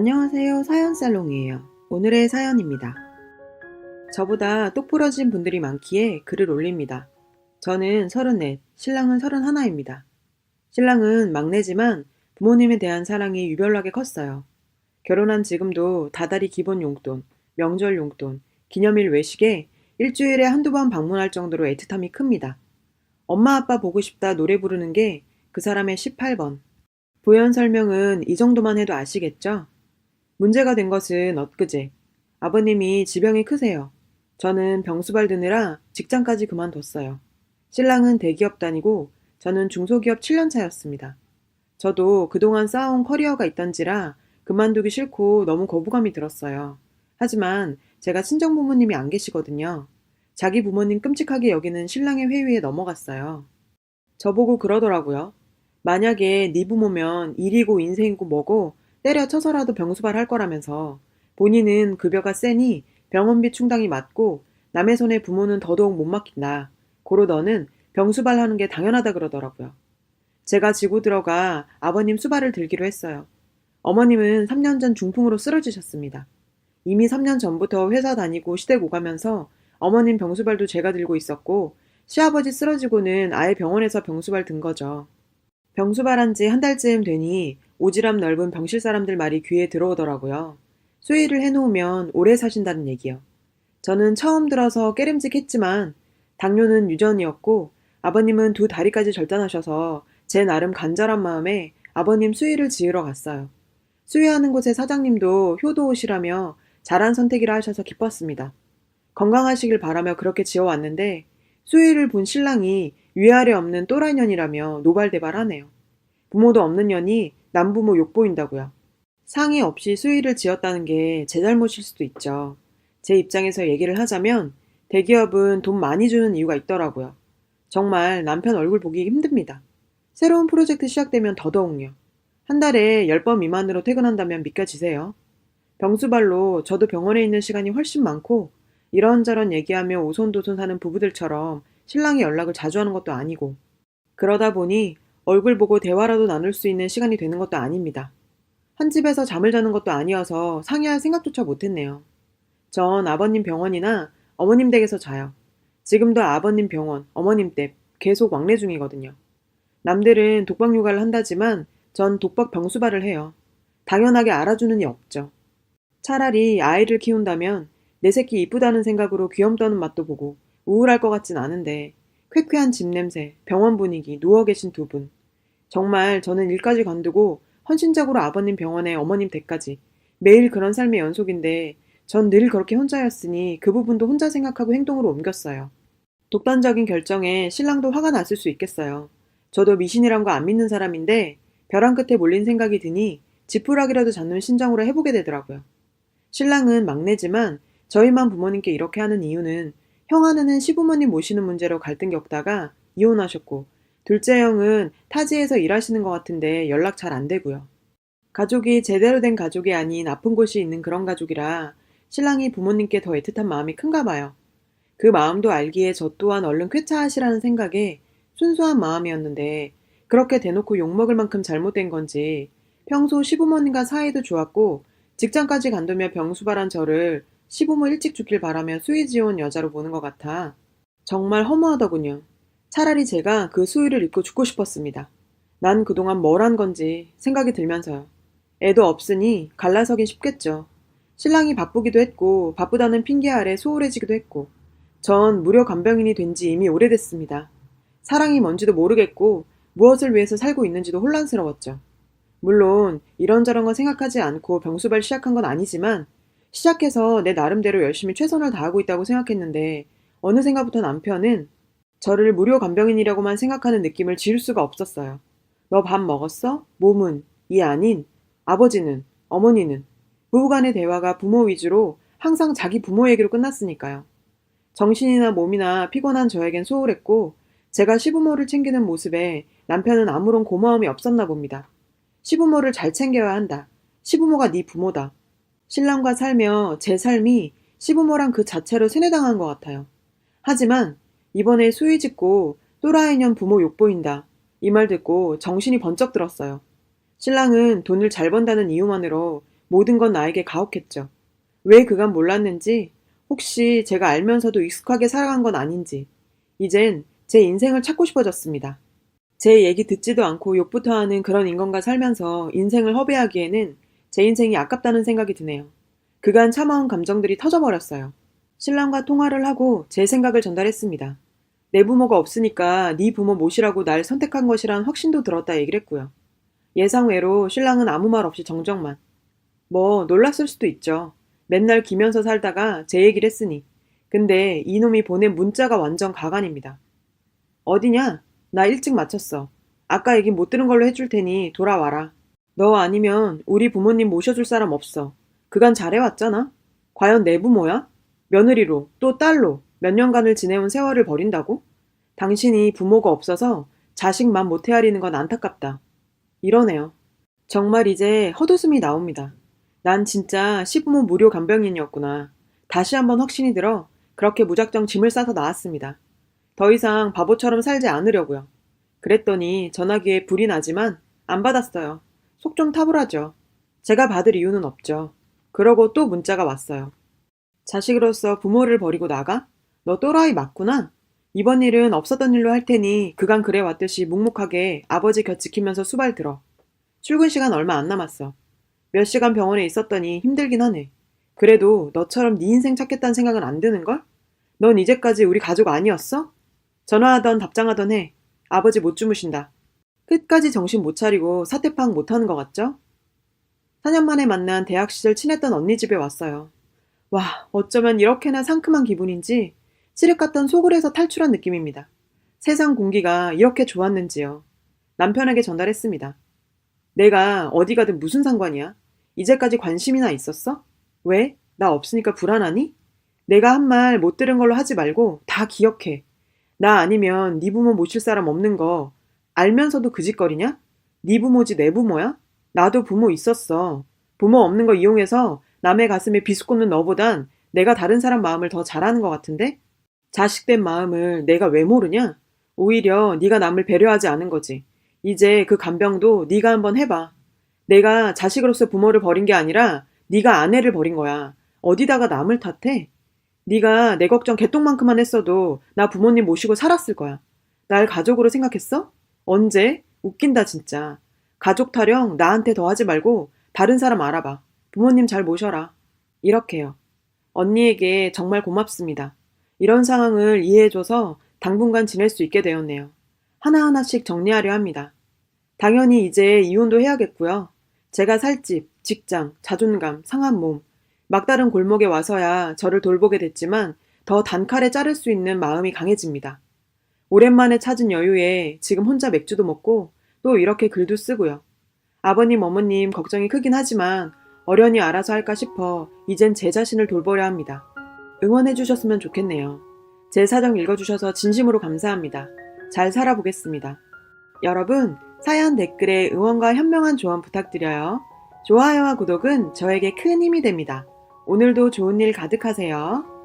안녕하세요. 사연살롱이에요. 오늘의 사연입니다. 저보다 똑부러진 분들이 많기에 글을 올립니다. 저는 34, 신랑은 31입니다. 신랑은 막내지만 부모님에 대한 사랑이 유별나게 컸어요. 결혼한 지금도 다달이 기본 용돈, 명절 용돈, 기념일 외식에 일주일에 한두 번 방문할 정도로 애틋함이 큽니다. 엄마 아빠 보고 싶다 노래 부르는 게 그 사람의 18번. 부연 설명은 이 정도만 해도 아시겠죠? 문제가 된 것은 엊그제 아버님이 지병이 크세요. 저는 병수발 드느라 직장까지 그만뒀어요. 신랑은 대기업 다니고 저는 중소기업 7년 차였습니다. 저도 그동안 쌓아온 커리어가 있던지라 그만두기 싫고 너무 거부감이 들었어요. 하지만 제가 친정부모님이 안 계시거든요. 자기 부모님 끔찍하게 여기는 신랑의 회유에 넘어갔어요. 저보고 그러더라고요. 만약에 네 부모면 일이고 인생이고 뭐고 때려쳐서라도 병수발 할 거라면서 본인은 급여가 세니 병원비 충당이 맞고 남의 손에 부모는 더더욱 못 맡긴다. 고로 너는 병수발 하는 게 당연하다 그러더라고요. 제가 지고 들어가 아버님 수발을 들기로 했어요. 어머님은 3년 전 중풍으로 쓰러지셨습니다. 이미 3년 전부터 회사 다니고 시댁 오가면서 어머님 병수발도 제가 들고 있었고 시아버지 쓰러지고는 아예 병원에서 병수발 든 거죠. 병수발한 지 한 달쯤 되니 오지랖 넓은 병실 사람들 말이 귀에 들어오더라고요. 수의를 해놓으면 오래 사신다는 얘기요. 저는 처음 들어서 깨름직했지만 당뇨는 유전이었고 아버님은 두 다리까지 절단하셔서 제 나름 간절한 마음에 아버님 수의를 지으러 갔어요. 수의하는 곳의 사장님도 효도오시라며 잘한 선택이라 하셔서 기뻤습니다. 건강하시길 바라며 그렇게 지어왔는데 수의를 본 신랑이 위아래 없는 또라이년이라며 노발대발하네요. 부모도 없는 년이 남부모 욕보인다고요. 상의 없이 수의를 지었다는 게 제 잘못일 수도 있죠. 제 입장에서 얘기를 하자면 대기업은 돈 많이 주는 이유가 있더라고요. 정말 남편 얼굴 보기 힘듭니다. 새로운 프로젝트 시작되면 더더욱요. 한 달에 10번 미만으로 퇴근한다면 믿겨지세요? 병수발로 저도 병원에 있는 시간이 훨씬 많고 이런저런 얘기하며 오손도손 사는 부부들처럼 신랑이 연락을 자주 하는 것도 아니고 그러다 보니 얼굴 보고 대화라도 나눌 수 있는 시간이 되는 것도 아닙니다. 한 집에서 잠을 자는 것도 아니어서 상의할 생각조차 못했네요. 전 아버님 병원이나 어머님 댁에서 자요. 지금도 아버님 병원, 어머님 댁 계속 왕래 중이거든요. 남들은 독박 육아를 한다지만 전 독박 병수발을 해요. 당연하게 알아주는 이 없죠. 차라리 아이를 키운다면 내 새끼 이쁘다는 생각으로 귀염 떠는 맛도 보고 우울할 것 같진 않은데 쾌쾌한 집 냄새, 병원 분위기, 누워 계신 두 분. 정말 저는 일까지 관두고 헌신적으로 아버님 병원에 어머님 댁까지 매일 그런 삶의 연속인데 전 늘 그렇게 혼자였으니 그 부분도 혼자 생각하고 행동으로 옮겼어요. 독단적인 결정에 신랑도 화가 났을 수 있겠어요. 저도 미신이란 거 안 믿는 사람인데 벼랑 끝에 몰린 생각이 드니 지푸라기라도 잡는 심정으로 해보게 되더라고요. 신랑은 막내지만 저희만 부모님께 이렇게 하는 이유는 형 하나는 시부모님 모시는 문제로 갈등 겪다가 이혼하셨고 둘째 형은 타지에서 일하시는 것 같은데 연락 잘 안 되고요. 가족이 제대로 된 가족이 아닌 아픈 곳이 있는 그런 가족이라 신랑이 부모님께 더 애틋한 마음이 큰가 봐요. 그 마음도 알기에 저 또한 얼른 쾌차하시라는 생각에 순수한 마음이었는데 그렇게 대놓고 욕먹을 만큼 잘못된 건지 평소 시부모님과 사이도 좋았고 직장까지 간두며 병수발한 저를 시부모 일찍 죽길 바라며 수의 지어온 여자로 보는 것 같아 정말 허무하더군요. 차라리 제가 그 수의를 잊고 죽고 싶었습니다. 난 그동안 뭘 한 건지 생각이 들면서요. 애도 없으니 갈라서긴 쉽겠죠. 신랑이 바쁘기도 했고 바쁘다는 핑계 아래 소홀해지기도 했고 전 무료 간병인이 된 지 이미 오래됐습니다. 사랑이 뭔지도 모르겠고 무엇을 위해서 살고 있는지도 혼란스러웠죠. 물론 이런저런 거 생각하지 않고 병수발 시작한 건 아니지만 시작해서 내 나름대로 열심히 최선을 다하고 있다고 생각했는데 어느샌가부터 남편은 저를 무료 간병인이라고만 생각하는 느낌을 지울 수가 없었어요. 너 밥 먹었어? 몸은? 이 아닌 아버지는? 어머니는? 부부간의 대화가 부모 위주로 항상 자기 부모 얘기로 끝났으니까요. 정신이나 몸이나 피곤한 저에겐 소홀했고 제가 시부모를 챙기는 모습에 남편은 아무런 고마움이 없었나 봅니다. 시부모를 잘 챙겨야 한다. 시부모가 네 부모다. 신랑과 살며 제 삶이 시부모랑 그 자체로 세뇌당한 것 같아요. 하지만 이번에 수의 짓고 또라이년 부모 욕보인다. 이 말 듣고 정신이 번쩍 들었어요. 신랑은 돈을 잘 번다는 이유만으로 모든 건 나에게 가혹했죠. 왜 그간 몰랐는지, 혹시 제가 알면서도 익숙하게 살아간 건 아닌지, 이젠 제 인생을 찾고 싶어졌습니다. 제 얘기 듣지도 않고 욕부터 하는 그런 인간과 살면서 인생을 허비하기에는 제 인생이 아깝다는 생각이 드네요. 그간 참아온 감정들이 터져버렸어요. 신랑과 통화를 하고 제 생각을 전달했습니다. 내 부모가 없으니까 네 부모 모시라고 날 선택한 것이란 확신도 들었다 얘기를 했고요. 예상외로 신랑은 아무 말 없이 정적만. 뭐 놀랐을 수도 있죠. 맨날 기면서 살다가 제 얘기를 했으니. 근데 이놈이 보낸 문자가 완전 가관입니다. 어디냐? 나 일찍 마쳤어. 아까 얘기 못 들은 걸로 해줄 테니 돌아와라. 너 아니면 우리 부모님 모셔줄 사람 없어. 그간 잘해왔잖아? 과연 내 부모야? 며느리로, 또 딸로 몇 년간을 지내온 세월을 버린다고? 당신이 부모가 없어서 자식만 못 헤아리는 건 안타깝다. 이러네요. 정말 이제 헛웃음이 나옵니다. 난 진짜 시부모 무료 간병인이었구나. 다시 한번 확신이 들어 그렇게 무작정 짐을 싸서 나왔습니다. 더 이상 바보처럼 살지 않으려고요. 그랬더니 전화기에 불이 나지만 안 받았어요. 속 좀 타불하죠. 제가 받을 이유는 없죠. 그러고 또 문자가 왔어요. 자식으로서 부모를 버리고 나가? 너 또라이 맞구나? 이번 일은 없었던 일로 할 테니 그간 그래왔듯이 묵묵하게 아버지 곁 지키면서 수발 들어. 출근 시간 얼마 안 남았어. 몇 시간 병원에 있었더니 힘들긴 하네. 그래도 너처럼 네 인생 찾겠다는 생각은 안 드는걸? 넌 이제까지 우리 가족 아니었어? 전화하던 답장하던 해. 아버지 못 주무신다. 끝까지 정신 못 차리고 사태 파악 못하는 것 같죠? 4년 만에 만난 대학 시절 친했던 언니 집에 왔어요. 와, 어쩌면 이렇게나 상큼한 기분인지 칠흑 같던 소굴에서 탈출한 느낌입니다. 세상 공기가 이렇게 좋았는지요. 남편에게 전달했습니다. 내가 어디 가든 무슨 상관이야? 이제까지 관심이나 있었어? 왜? 나 없으니까 불안하니? 내가 한 말 못 들은 걸로 하지 말고 다 기억해. 나 아니면 네 부모 모실 사람 없는 거 알면서도 그 짓거리냐? 네 부모지 내 부모야? 나도 부모 있었어. 부모 없는 거 이용해서 남의 가슴에 비수꽂는 너보단 내가 다른 사람 마음을 더 잘하는 것 같은데? 자식된 마음을 내가 왜 모르냐? 오히려 네가 남을 배려하지 않은 거지. 이제 그 간병도 네가 한번 해봐. 내가 자식으로서 부모를 버린 게 아니라 네가 아내를 버린 거야. 어디다가 남을 탓해? 네가 내 걱정 개똥만큼만 했어도 나 부모님 모시고 살았을 거야. 날 가족으로 생각했어? 언제? 웃긴다 진짜. 가족 타령 나한테 더 하지 말고 다른 사람 알아봐. 부모님 잘 모셔라. 이렇게요. 언니에게 정말 고맙습니다. 이런 상황을 이해해줘서 당분간 지낼 수 있게 되었네요. 하나하나씩 정리하려 합니다. 당연히 이제 이혼도 해야겠고요. 제가 살 집, 직장, 자존감, 상한 몸, 막다른 골목에 와서야 저를 돌보게 됐지만 더 단칼에 자를 수 있는 마음이 강해집니다. 오랜만에 찾은 여유에 지금 혼자 맥주도 먹고 또 이렇게 글도 쓰고요. 아버님, 어머님 걱정이 크긴 하지만 어련히 알아서 할까 싶어 이젠 제 자신을 돌보려 합니다. 응원해 주셨으면 좋겠네요. 제 사정 읽어주셔서 진심으로 감사합니다. 잘 살아보겠습니다. 여러분, 사연 댓글에 응원과 현명한 조언 부탁드려요. 좋아요와 구독은 저에게 큰 힘이 됩니다. 오늘도 좋은 일 가득하세요.